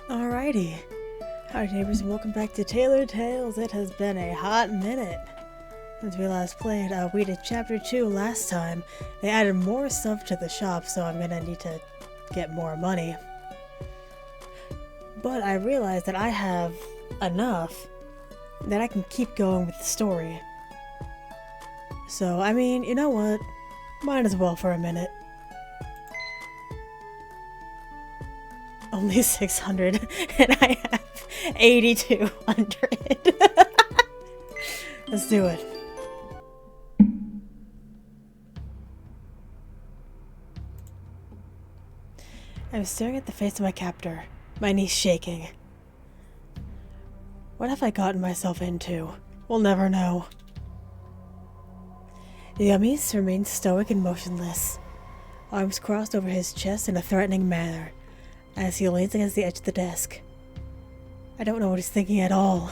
Alrighty. Howdy neighbors and welcome back to Tailor Tales. It has been a hot minute since we last played. We did chapter 2 last time. They added more stuff to the shop, so I'm gonna need to get more money. But I realized that I have enough that I can keep going with the story. So, I mean, you know what? Might as well for a minute. Only 600 and I have 8,200. Let's do it. I was staring at the face of my captor, my knees shaking. What have I gotten myself into? We'll never know. The Yamis remained stoic and motionless, arms crossed over his chest in a threatening manner, as he leans against the edge of the desk. I don't know what he's thinking at all.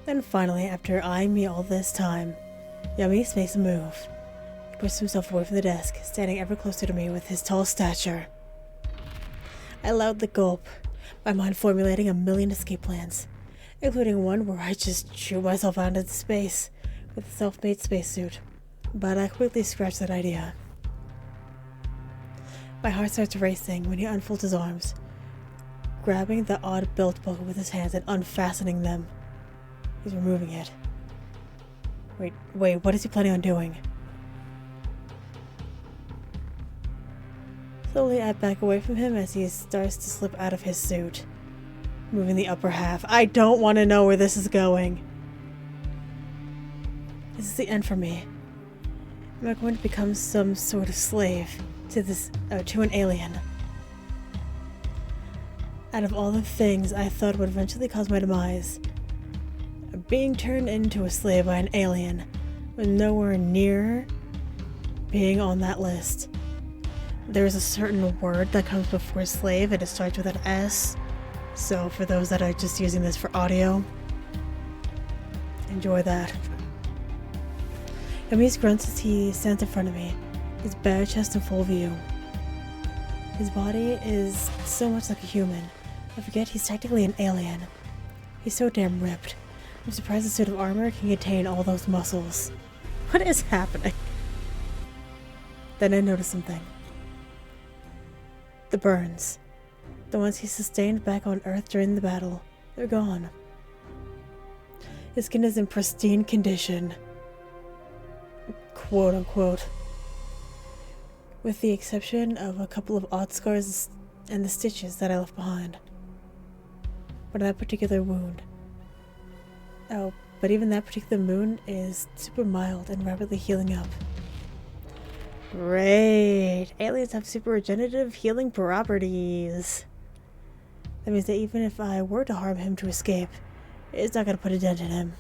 Then finally, after eyeing me all this time, Yamis makes a move. He pushes himself away from the desk, standing ever closer to me with his tall stature. I loudly gulp, my mind formulating a million escape plans, including one where I just shoot myself out into space with a self-made spacesuit, but I quickly scratch that idea. My heart starts racing when he unfolds his arms, grabbing the odd belt buckle with his hands and unfastening them. He's removing it. Wait, what is he planning on doing? Slowly I back away from him as he starts to slip out of his suit, moving the upper half. I don't want to know where this is going. This is the end for me. Am I going to become some sort of slave to an alien? Out of all the things I thought would eventually cause my demise, being turned into a slave by an alien was nowhere near being on that list. There's a certain word that comes before slave and it starts with an S, so for those that are just using this for audio, enjoy that. Yamis grunts as he stands in front of me, his bare chest in full view. His body is so much like a human. I forget he's technically an alien. He's so damn ripped. I'm surprised a suit of armor can contain all those muscles. What is happening? Then I notice something. The burns. The ones he sustained back on Earth during the battle. They're gone. His skin is in pristine condition. Quote unquote. With the exception of a couple of odd scars and the stitches that I left behind. But that particular wound. Oh, but even that particular wound is super mild and rapidly healing up. Great! Aliens have super regenerative healing properties. That means that even if I were to harm him to escape, it's not going to put a dent in him.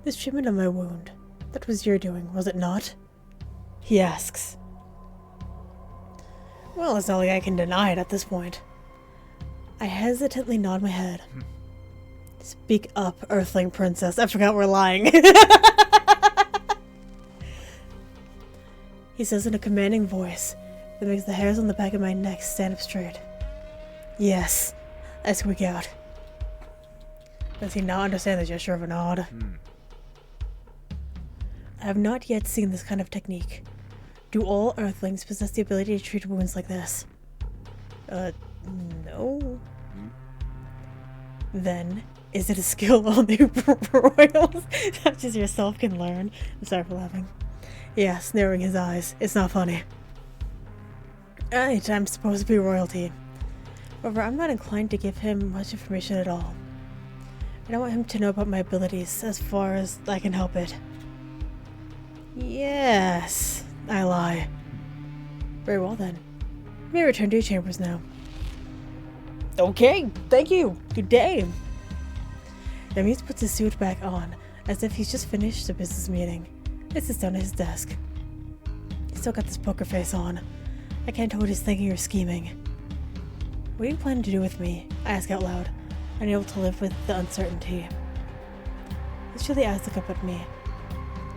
This treatment of my wound, that was your doing, was it not? He asks. Well, it's not like I can deny it at this point. I hesitantly nod my head. Speak up, Earthling Princess. I forgot we're lying. He says in a commanding voice that makes the hairs on the back of my neck stand up straight. Yes, I squeak out. Does he not understand the gesture of a nod? I have not yet seen this kind of technique. Do all Earthlings possess the ability to treat wounds like this? No. Then, is it a skill only royals such as yourself can learn? I'm sorry for laughing. Yes, narrowing his eyes. It's not funny. Right, I'm supposed to be royalty. However, I'm not inclined to give him much information at all. I don't want him to know about my abilities as far as I can help it. Yes, I lie. Very well then. You may return to your chambers now. Okay, thank you. Good day. Yamis puts his suit back on, as if he's just finished a business meeting. He sits down at his desk. He's still got this poker face on. I can't tell what he's thinking or scheming. What do you plan to do with me? I ask out loud, unable to live with the uncertainty. His chilly eyes look up at me.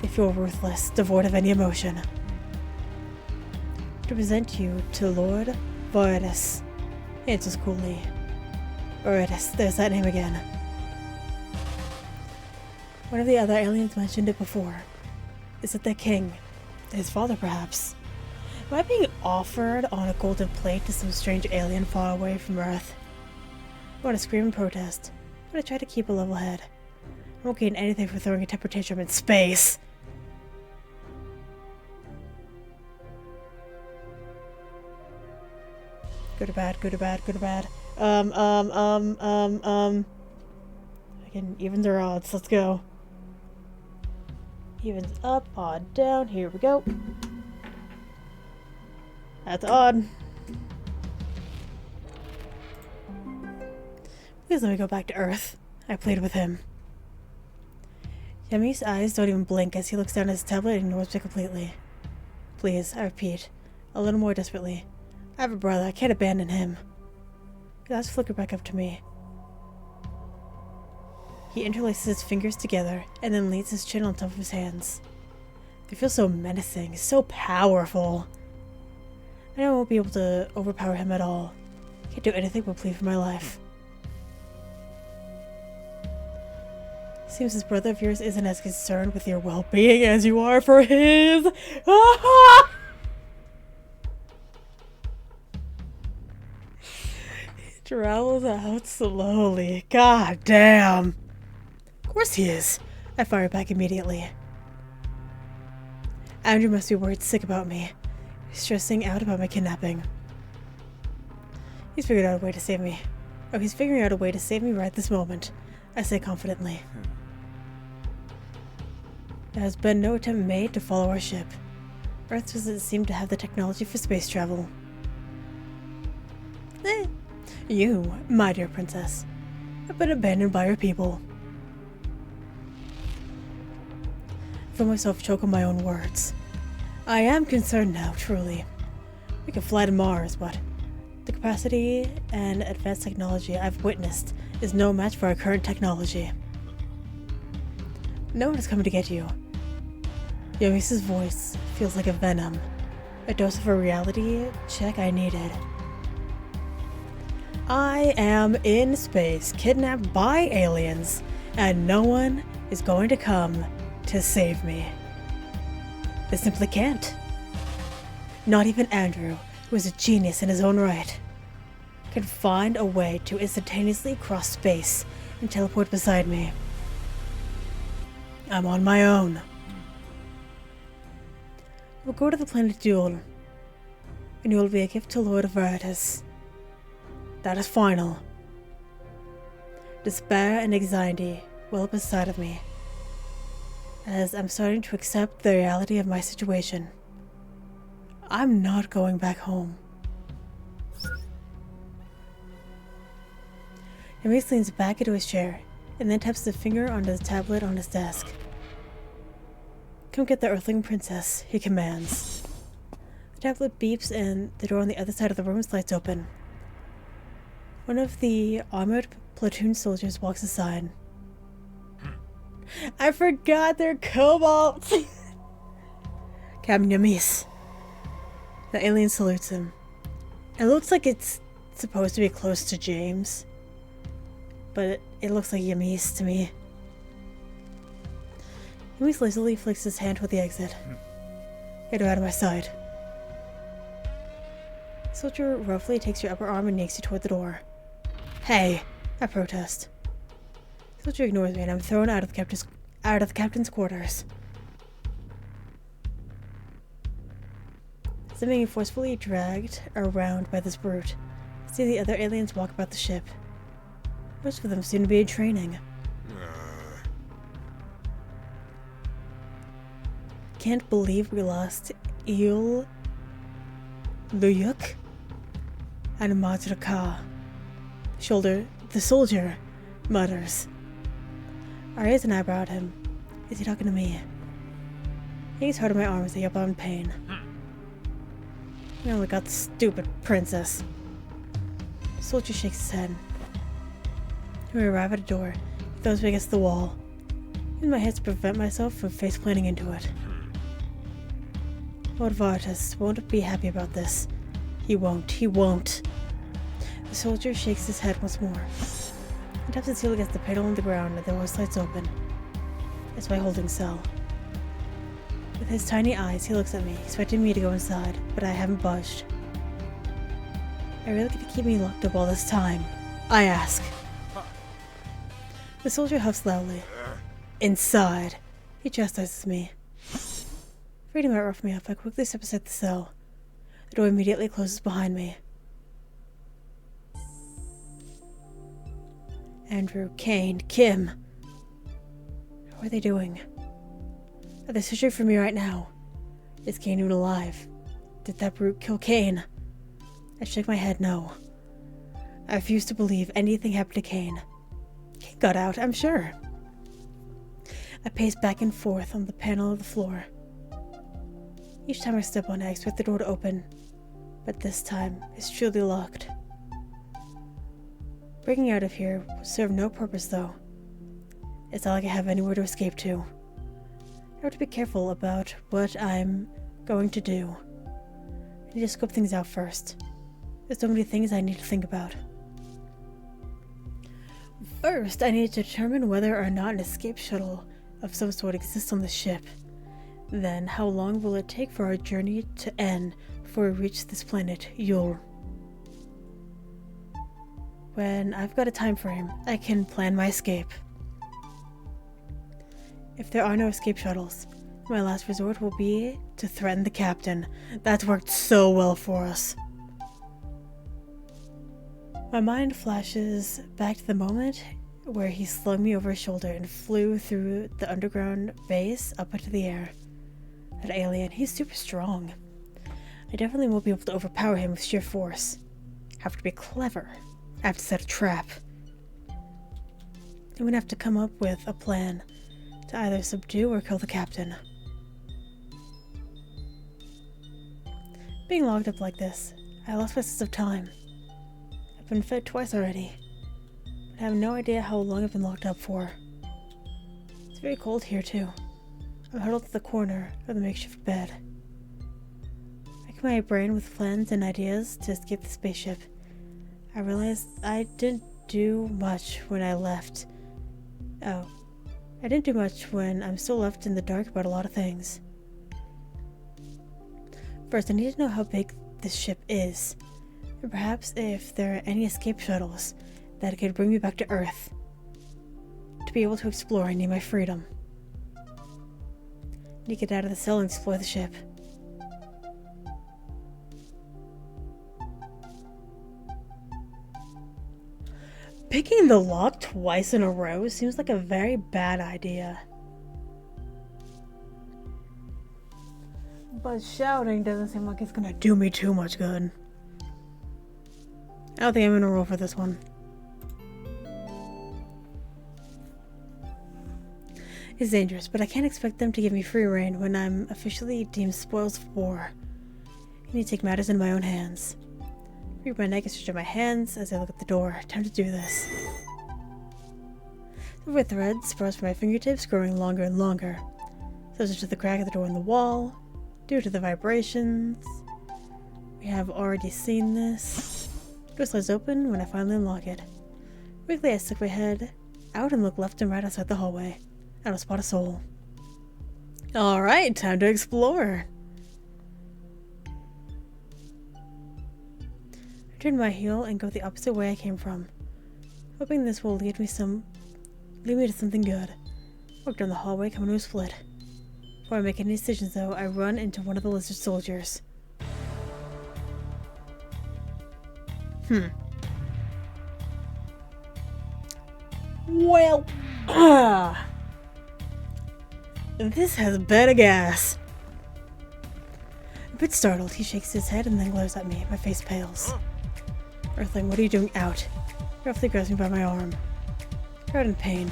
They feel ruthless, devoid of any emotion. to present you to Lord Voidus. He answers coolly. Voidus, there's that name again. One of the other aliens mentioned it before. Is it their king? His father, perhaps? Am I being offered on a golden plate to some strange alien far away from Earth? I want to scream in protest, but I try to keep a level head. I won't gain anything for throwing a temper tantrum in space. Good or bad, good or bad, good or bad. Again, evens or odds, let's go. Evens up, odd down, here we go. That's odd. Please let me go back to Earth. I played with him. Yami's eyes don't even blink as he looks down at his tablet and ignores me completely. Please, I repeat, a little more desperately. I have a brother, I can't abandon him. His eyes flicker back up to me. He interlaces his fingers together and then leans his chin on top of his hands. They feel so menacing, so powerful. I know I won't be able to overpower him at all. I can't do anything but plead for my life. Seems this brother of yours isn't as concerned with your well-being as you are for his. He travels out slowly. God damn. Of course he is. I fire back immediately. Andrew must be worried sick about me. He's stressing out about my kidnapping. He's figured out a way to save me. Oh, he's figuring out a way to save me right this moment. I say confidently. There has been no attempt made to follow our ship. Earth doesn't seem to have the technology for space travel. You, my dear princess, have been abandoned by your people. I feel myself choke on my own words. I am concerned now, truly. We can fly to Mars, but the capacity and advanced technology I've witnessed is no match for our current technology. No one is coming to get you. Yamisa's voice feels like a venom. A dose of a reality check I needed. I am in space, kidnapped by aliens, and no one is going to come to save me. They simply can't. Not even Andrew, who is a genius in his own right, can find a way to instantaneously cross space and teleport beside me. I'm on my own. We'll go to the planet Duel, and you will be a gift to Lord Voidus. That is final. Despair and anxiety well up inside of me, as I'm starting to accept the reality of my situation. I'm not going back home. Yamis leans back into his chair, and then taps the finger onto the tablet on his desk. Come get the Earthling Princess, he commands. The tablet beeps and the door on the other side of the room slides open. One of the armored platoon soldiers walks aside. I forgot they're kobolds! Captain Yamis. The alien salutes him. It looks like it's supposed to be close to James, but it looks like Yamis to me. Yamis lazily flicks his hand toward the exit. Get out of my sight. The soldier roughly takes your upper arm and yanks you toward the door. Hey! I protest. The soldier ignores me and I'm thrown out of the captain's quarters. As I'm being forcefully dragged around by this brute, I see the other aliens walk about the ship. Most of them seem to be in training. Can't believe we lost Il Luyuk and Madraka. The soldier mutters. I raise an eyebrow at him. Is he talking to me? He gets hard on my arm as I yelp out in pain. I only got the stupid princess. The soldier shakes his head. When we arrive at a door, he throws me against the wall. I use my hands to prevent myself from face planting into it. Lord Vartas won't be happy about this. He won't. The soldier shakes his head once more. He taps his heel against the panel on the ground and the door slides open. It's my holding cell. With his tiny eyes, he looks at me, expecting me to go inside, but I haven't budged. Are you really going to keep me locked up all this time? I ask. The soldier huffs loudly. Inside. He chastises me. Freedom might rough me up. I quickly step inside the cell. The door immediately closes behind me. Andrew, Kane, Kim. What are they doing? Are they searching for me right now? Is Kane even alive? Did that brute kill Kane? I shake my head no. I refuse to believe anything happened to Kane. Kane got out, I'm sure. I pace back and forth on the panel of the floor. Each time I step on it, I expect the door to open, but this time it's truly locked. Breaking out of here will serve no purpose, though. It's not like I have anywhere to escape to. I have to be careful about what I'm going to do. I need to scope things out first. There's so many things I need to think about. First, I need to determine whether or not an escape shuttle of some sort exists on the ship. Then, how long will it take for our journey to end before we reach this planet, Yule? When I've got a time frame, I can plan my escape. If there are no escape shuttles, my last resort will be to threaten the captain. That's worked so well for us. My mind flashes back to the moment where he slung me over his shoulder and flew through the underground base up into the air. That alien, he's super strong. I definitely won't be able to overpower him with sheer force. I have to be clever. I have to set a trap. I'm gonna have to come up with a plan to either subdue or kill the captain. Being locked up like this, I lost my sense of time. I've been fed twice already, but I have no idea how long I've been locked up for. It's very cold here too. I'm huddled to the corner of the makeshift bed. I rack my brain with plans and ideas to escape the spaceship. I realized I didn't do much when I left. I didn't do much when I'm still left in the dark about a lot of things. First, I need to know how big this ship is, and perhaps if there are any escape shuttles that could bring me back to Earth. To be able to explore, I need my freedom. I need to get out of the cell and explore the ship. Picking the lock twice in a row seems like a very bad idea. But shouting doesn't seem like it's gonna do me too much good. I don't think I'm gonna roll for this one. It's dangerous, but I can't expect them to give me free rein when I'm officially deemed spoils of war. I need to take matters into my own hands. Read my neck and stretch out my hands as I look at the door. Time to do this. Silver thread sprouts from my fingertips, growing longer and longer. Closer to the crack of the door in the wall. Due to the vibrations. We have already seen this. The door slides open when I finally unlock it. Quickly I stick my head out and look left and right outside the hallway. I don't spot a soul. Alright, time to explore. I turn my heel and go the opposite way I came from, hoping this will lead me to something good. Walk down the hallway, coming to a split. Before I make any decisions though, I run into one of the lizard soldiers. Well, this has better gas. A bit startled, he shakes his head and then glares at me. My face pales. Earthling, what are you doing out? He roughly grabs me by my arm. Proud in pain.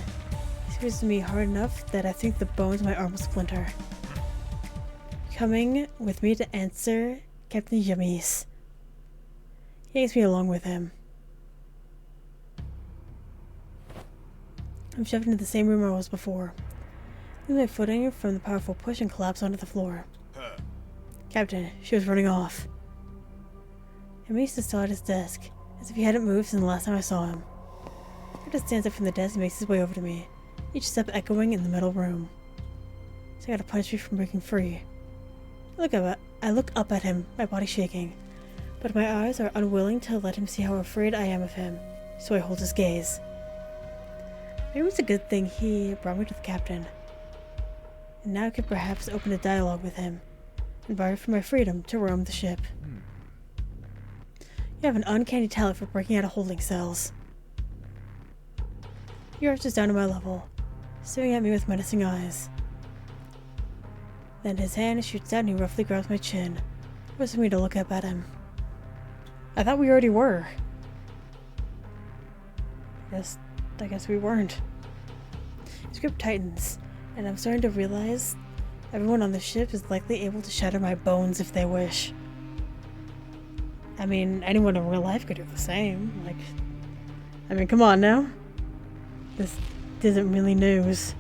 He squeezes me hard enough that I think the bones of my arm will splinter. Coming with me to answer Captain Yamis. He takes me along with him. I'm shoved into the same room I was before. I lose my footing from the powerful push and collapse onto the floor. Captain, she was running off. Yamis is still at his desk, as if he hadn't moved since the last time I saw him. Captain stands up from the desk and makes his way over to me, each step echoing in the middle room. So I gotta punish me for breaking free. I look up at him, my body shaking, but my eyes are unwilling to let him see how afraid I am of him, so I hold his gaze. Maybe it's a good thing he brought me to the captain. And now I could perhaps open a dialogue with him, and bargain for my freedom to roam the ship. You have an uncanny talent for breaking out of holding cells. He arches down to my level, staring at me with menacing eyes. Then his hand shoots out and he roughly grabs my chin, forcing me to look up at him. I thought we already were. I guess we weren't. His grip tightens, and I'm starting to realize everyone on the ship is likely able to shatter my bones if they wish. I mean, anyone in real life could do the same. Come on now. This isn't really news.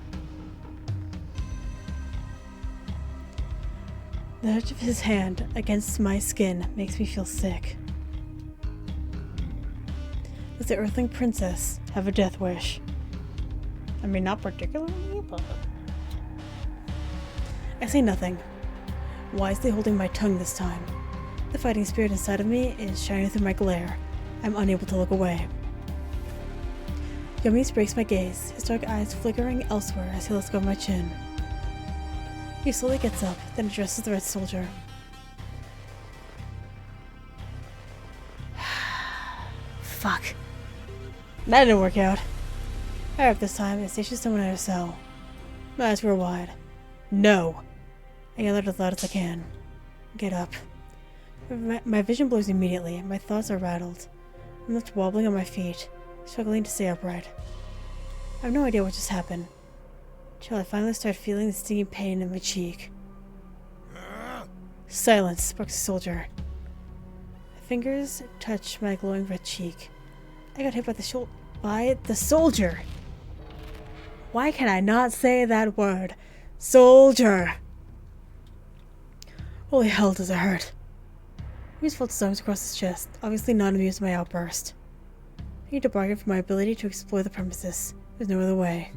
The touch of his hand against my skin makes me feel sick. Does the Earthling princess have a death wish? I mean, not particularly, but... I say nothing, wisely holding my tongue this time. The fighting spirit inside of me is shining through my glare. I'm unable to look away. Yamis breaks my gaze, his dark eyes flickering elsewhere as he lets go of my chin. He slowly gets up, then addresses the Red Soldier. Fuck. That didn't work out. Higher up this time, it stations someone at her cell. My eyes grow wide. No! I yell out as loud as I can. Get up. My vision blows immediately, my thoughts are rattled. I'm left wobbling on my feet, struggling to stay upright. I have no idea what just happened, till I finally start feeling the stinging pain in my cheek. Silence, barks the soldier. My fingers touch my glowing red cheek. I got hit by the soldier! Why can I not say that word? Soldier! Holy hell, does it hurt. He folds his arms across his chest, obviously not amused by my outburst. I need to bargain for my ability to explore the premises. There's no other way.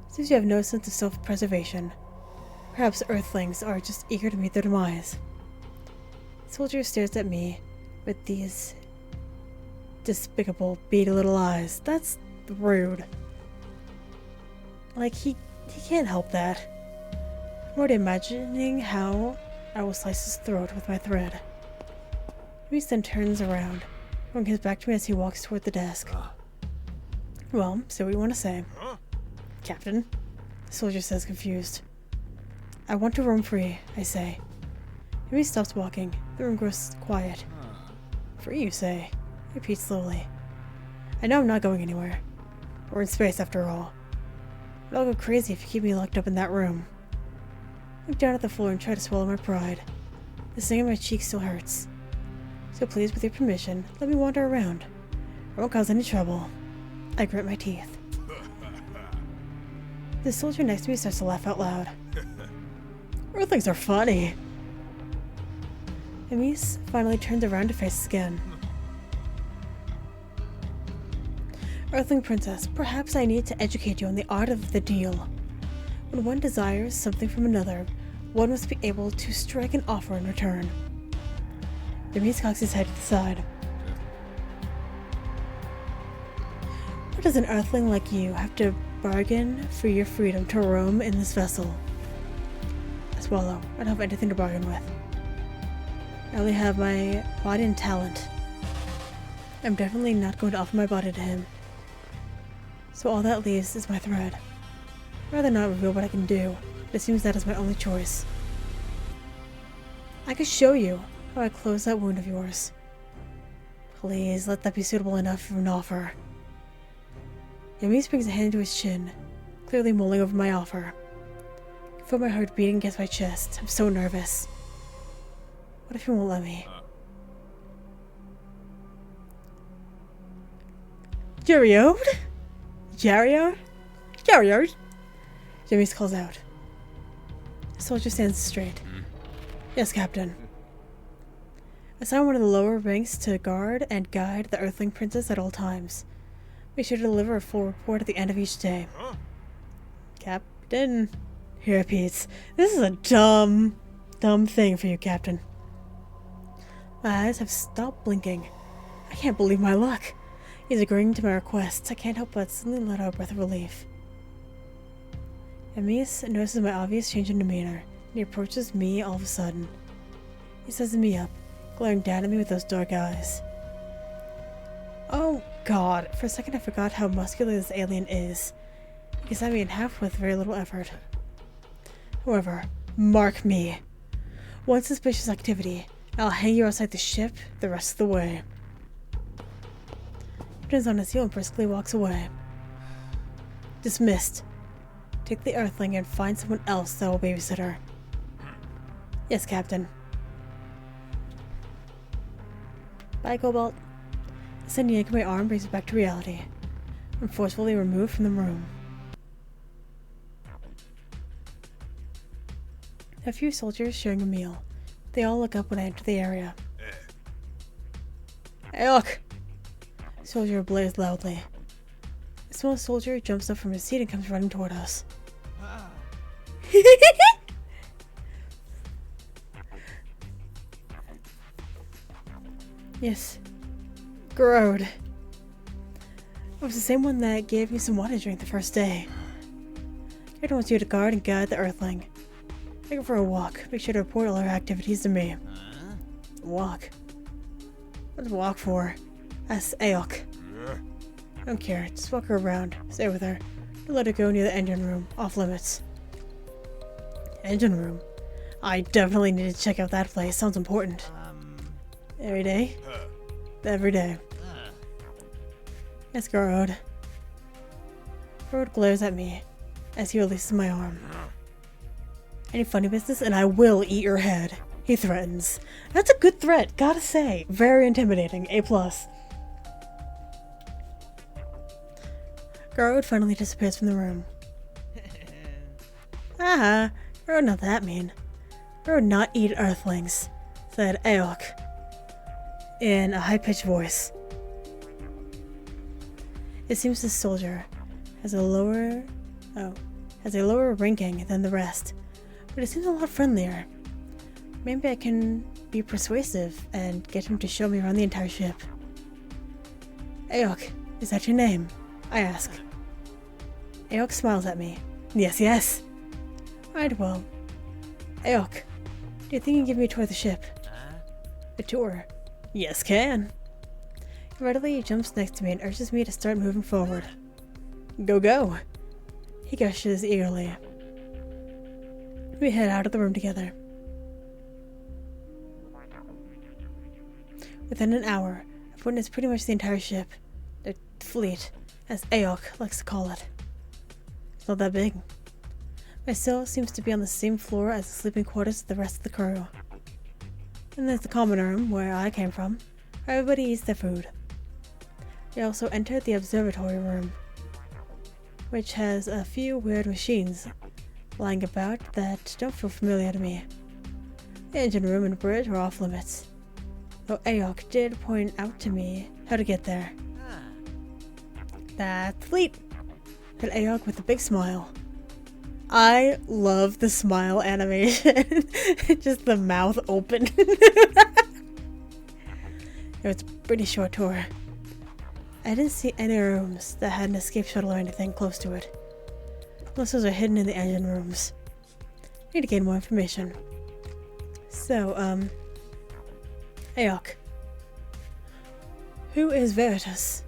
Seems you have no sense of self-preservation. Perhaps Earthlings are just eager to meet their demise. The soldier stares at me with these despicable, beady little eyes. That's rude. He can't help that. I'm already imagining how I will slice his throat with my thread. Reese then turns around, and comes back to me as he walks toward the desk. Well, so what do you want to say? Captain? The soldier says, confused. I want to roam free, I say. Reese stops walking. The room grows quiet. Free, you say? He repeats slowly. I know I'm not going anywhere. We're in space, after all. But I'll go crazy if you keep me locked up in that room. I look down at the floor and try to swallow my pride. The sting in my cheek still hurts. So please, with your permission, let me wander around. I won't cause any trouble. I grit my teeth. The soldier next to me starts to laugh out loud. Earthlings are funny. Amis finally turns around to face us again. Earthling princess, perhaps I need to educate you on the art of the deal. When one desires something from another, one must be able to strike an offer in return. Amis cocks his head to the side. What does an Earthling like you have to bargain for your freedom to roam in this vessel? I swallow. I don't have anything to bargain with. I only have my body and talent. I'm definitely not going to offer my body to him. So all that leaves is my thread. I'd rather not reveal what I can do, but it seems that is my only choice. I could show you how I close that wound of yours. Please, let that be suitable enough for an offer. Yamis brings a hand to his chin, clearly mulling over my offer. I can feel my heart beating against my chest. I'm so nervous. What if he won't let me? GamesRHard? GamesRHard? GamesRHard? Yamis calls out. The soldier stands straight. Yes, Captain. Assign one of the lower ranks to guard and guide the Earthling Princess at all times. Make sure to deliver a full report at the end of each day. Captain. He repeats. This is a dumb thing for you, Captain. My eyes have stopped blinking. I can't believe my luck. He's agreeing to my requests. I can't help but suddenly let out a breath of relief. Amias notices my obvious change in demeanor, and he approaches me all of a sudden. He sizes me up, glaring down at me with those dark eyes. Oh god, for a second I forgot how muscular this alien is. He can stab me in half with very little effort. However, mark me. One suspicious activity, and I'll hang you outside the ship the rest of the way. He turns on his heel and briskly walks away. Dismissed. Take the Earthling and find someone else that will babysit her. Yes, Captain. Bye, Cobalt. A sudden yank of my arm brings me back to reality. I'm forcefully removed from the room. A few soldiers sharing a meal. They all look up when I enter the area. Hey, look! The soldier blares loudly. A small soldier jumps up from his seat and comes running toward us. Yes. GamesRHard. It was the same one that gave me some water to drink the first day. Captain wants you to guard and guide the Earthling. Take her for a walk. Make sure to report all her activities to me. Walk? What's walk for? Asks Aok. I don't care. Just walk her around. Stay with her. Don't let her go near the engine room. Off limits. Engine room? I definitely need to check out that place. Sounds important. Every day? Every day. Yes, GamesRHard. GamesRHard glares at me as he releases my arm. Any funny business and I will eat your head, he threatens. That's a good threat, gotta say. Very intimidating. A+. GamesRHard finally disappears from the room. GamesRHard not that mean. GamesRHard not eat Earthlings, said Aok in a high-pitched voice. It seems this soldier has a lower ranking than the rest, but it seems a lot friendlier. Maybe I can be persuasive and get him to show me around the entire ship. Aok, is that your name? I ask. Aok smiles at me. Yes, yes. Alright, well. Aok, do you think you can give me a tour of the ship? A tour? Yes, can. He readily jumps next to me and urges me to start moving forward. Go, go. He gushes eagerly. We head out of the room together. Within an hour, I've witnessed pretty much the entire ship. The fleet, as Aok likes to call it. It's not that big. My cell seems to be on the same floor as the sleeping quarters of the rest of the crew. And there's the common room, where I came from, where everybody eats their food. We also entered the observatory room, which has a few weird machines lying about that don't feel familiar to me. The engine room and bridge were off limits, though Aok did point out to me how to get there. That's the fleet, said Aok with a big smile. I love the smile animation. Just the mouth open. It was a pretty short tour. I didn't see any rooms that had an escape shuttle or anything close to it. Most of those are hidden in the engine rooms. I need to gain more information. So, Aok. Who is Veritas?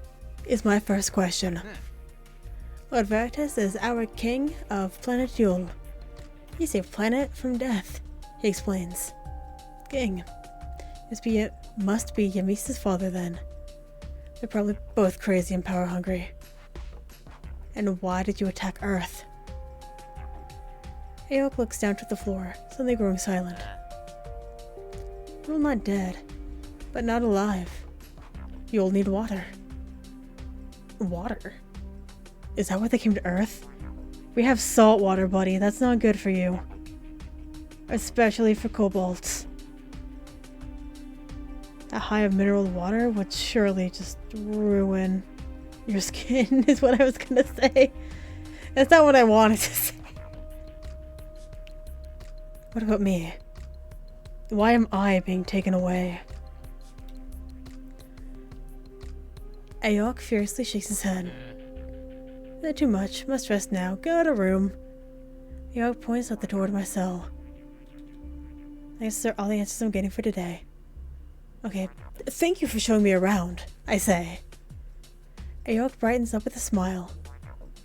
Is my first question. Lord Veritas is our king of planet Yule. He saved planet from death, he explains. King. Must be Yamisa's father then. They're probably both crazy and power hungry. And why did you attack Earth? Aok looks down to the floor, suddenly growing silent. You're not dead, but not alive. You'll need water. Water? Is that why they came to Earth? We have salt water, buddy. That's not good for you. especially for kobolds. A high of mineral water would surely just ruin your skin, is what I was gonna say. That's not what I wanted to say. What about me? Why am I being taken away? Ayok furiously shakes his head. Not too much. Must rest now. Go to room. Ayok points out the door to my cell. I guess those are all the answers I'm getting for today. Okay, thank you for showing me around, I say. Ayok brightens up with a smile.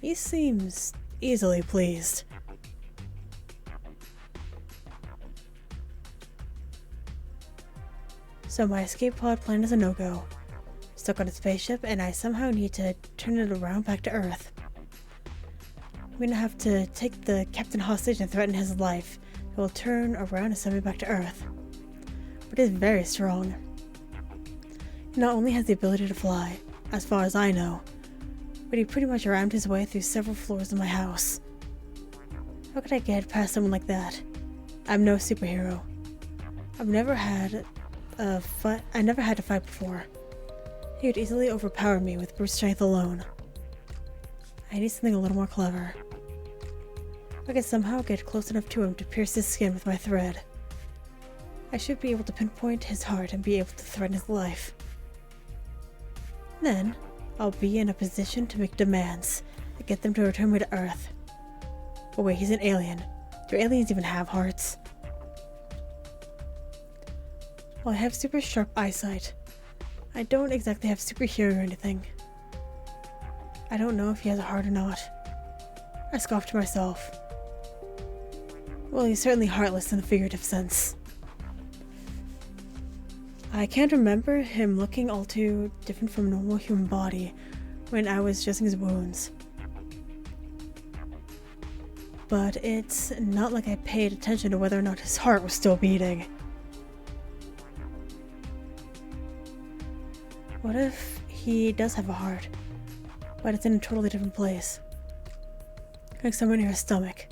He seems easily pleased. So my escape pod plan is a no-go. Stuck on a spaceship, and I somehow need to turn it around back to Earth. I'm gonna have to take the captain hostage and threaten his life. It will turn around and send me back to Earth. But he's very strong. He not only has the ability to fly, as far as I know, but he pretty much rammed his way through several floors of my house. How could I get past someone like that? I'm no superhero. I never had to fight before. He would easily overpower me with brute strength alone. I need something a little more clever. I could somehow get close enough to him to pierce his skin with my thread. I should be able to pinpoint his heart and be able to threaten his life. Then, I'll be in a position to make demands and get them to return me to Earth. Oh wait, he's an alien. Do aliens even have hearts? Well, I have super sharp eyesight. I don't exactly have super hearing or anything. I don't know if he has a heart or not. I scoffed to myself. Well, he's certainly heartless in the figurative sense. I can't remember him looking all too different from a normal human body when I was dressing his wounds. But it's not like I paid attention to whether or not his heart was still beating. What if he does have a heart, but it's in a totally different place? Like somewhere near his stomach.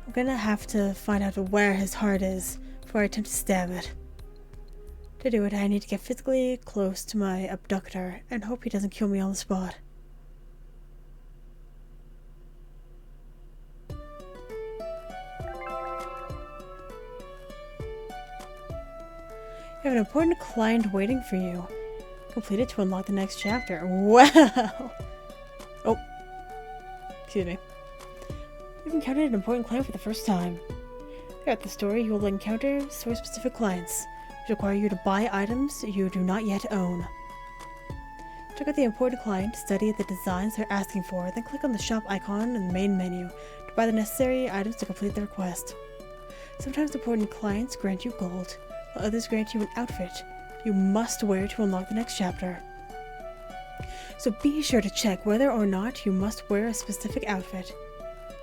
I'm gonna have to find out where his heart is before I attempt to stab it. To do it, I need to get physically close to my abductor and hope he doesn't kill me on the spot. You have an important client waiting for you. Complete it to unlock the next chapter. Wow! Oh. Excuse me. You've encountered an important client for the first time. Throughout the story, you will encounter story-specific clients, which require you to buy items you do not yet own. Check out the important client, study the designs they're asking for, then click on the shop icon in the main menu to buy the necessary items to complete the request. Sometimes important clients grant you gold, while others grant you an outfit you must wear to unlock the next chapter. So be sure to check whether or not you must wear a specific outfit.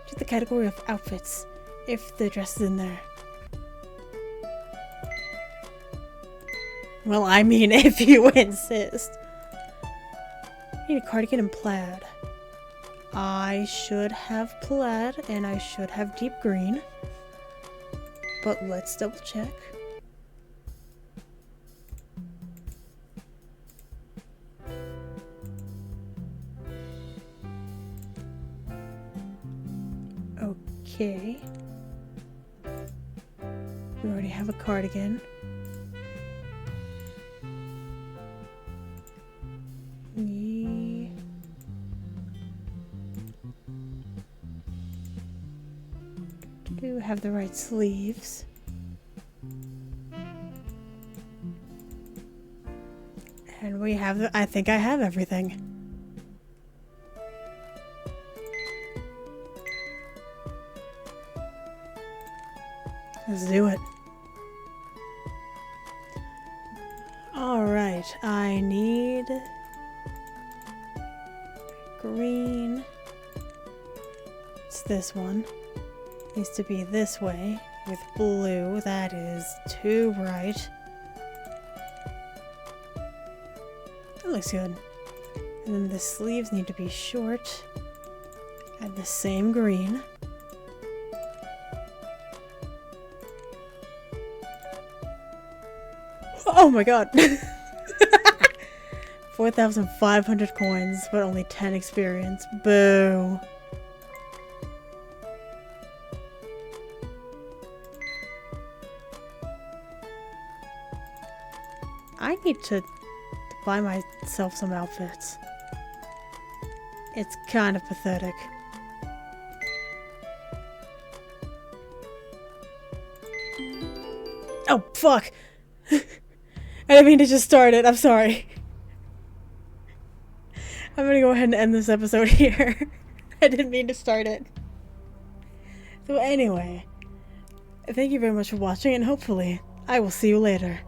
Check the category of outfits, if the dress is in there. Well, I mean, if you insist. I need a cardigan and plaid. I should have plaid, and I should have deep green. But let's double check. Okay. We already have a cardigan. We do have the right sleeves. And we have the, I think I have everything. Let's do it. Alright, I need green. It's this one. Needs to be this way with blue. That is too bright. That looks good. And then the sleeves need to be short. Add the same green. Oh my god. 4,500 coins, but only 10 experience. Boo. I need to buy myself some outfits. It's kind of pathetic. Oh, fuck! I didn't mean to just start it. I'm sorry. I'm gonna go ahead and end this episode here. I didn't mean to start it. So anyway, thank you very much for watching, and hopefully I will see you later.